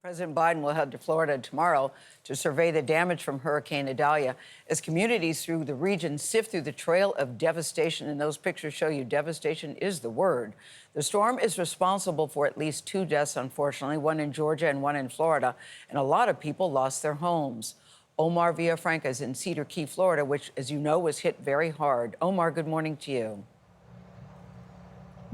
President Biden will head to Florida tomorrow to survey the damage from Hurricane Idalia as communities through the region sift through the trail of devastation. And those pictures show you devastation is the word. The storm is responsible for at least 2 deaths, unfortunately, one in Georgia and one in Florida. And a lot of people lost their homes. Omar Villafranca is in Cedar Key, Florida, which, as you know, was hit very hard. Omar, good morning to you.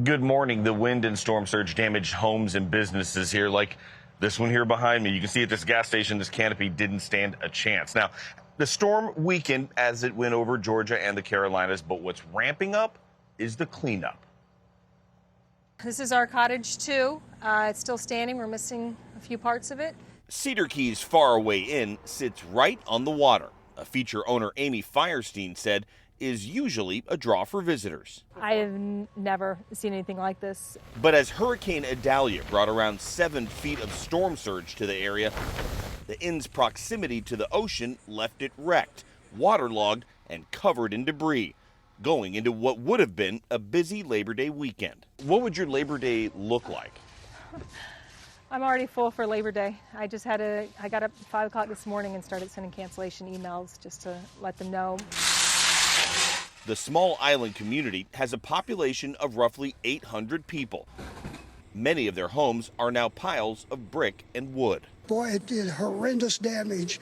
Good morning. The wind and storm surge damaged homes and businesses here, like this one here behind me. You can see at this gas station, this canopy didn't stand a chance. Now, the storm weakened as it went over Georgia and the Carolinas, but what's ramping up is the cleanup. This is our Cottage 2. It's still standing. We're missing a few parts of it. Cedar Key's faraway inn sits right on the water. A feature owner, Amy Firestein, said is usually a draw for visitors. I have never seen anything like this. But as Hurricane Idalia brought around 7 feet of storm surge to the area, the inn's proximity to the ocean left it wrecked, waterlogged, and covered in debris, going into what would have been a busy Labor Day weekend. What would your Labor Day look like? I'm already full for Labor Day. I got up at 5 o'clock this morning and started sending cancellation emails just to let them know. The small island community has a population of roughly 800 people. Many of their homes are now piles of brick and wood. Boy, it did horrendous damage,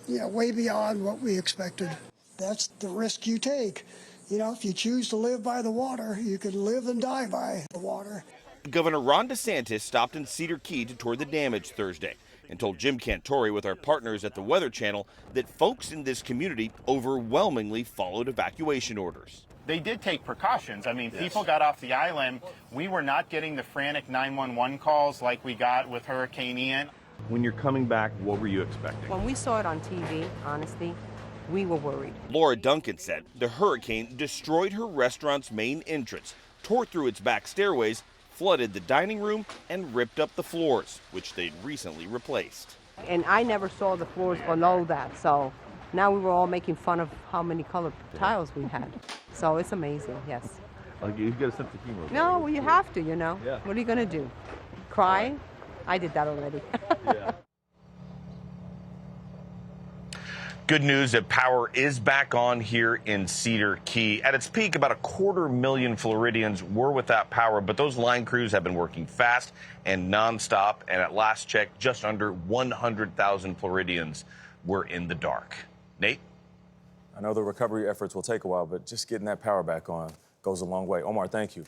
way beyond what we expected. That's the risk you take. If you choose to live by the water, you can live and die by the water. Governor Ron DeSantis stopped in Cedar Key to tour the damage Thursday and told Jim Cantori with our partners at the Weather Channel that folks in this community overwhelmingly followed evacuation orders. They did take precautions. People got off the island. We were not getting the frantic 911 calls like we got with Hurricane Ian. When you're coming back, what were you expecting? When we saw it on TV, honestly, we were worried. Laura Duncan said the hurricane destroyed her restaurant's main entrance, tore through its back stairways, flooded the dining room, and ripped up the floors, which they'd recently replaced. And I never saw the floors below that, so now we were all making fun of how many colored tiles we had. So it's amazing, yes. Like, you get a sense of humor. No, well, you have to, Yeah. What are you going to do? Cry? I did that already. Yeah. Good news that power is back on here in Cedar Key. At its peak, about 250,000 Floridians were without power, but those line crews have been working fast and nonstop. And at last check, just under 100,000 Floridians were in the dark. Nate? I know the recovery efforts will take a while, but just getting that power back on goes a long way. Omar, thank you.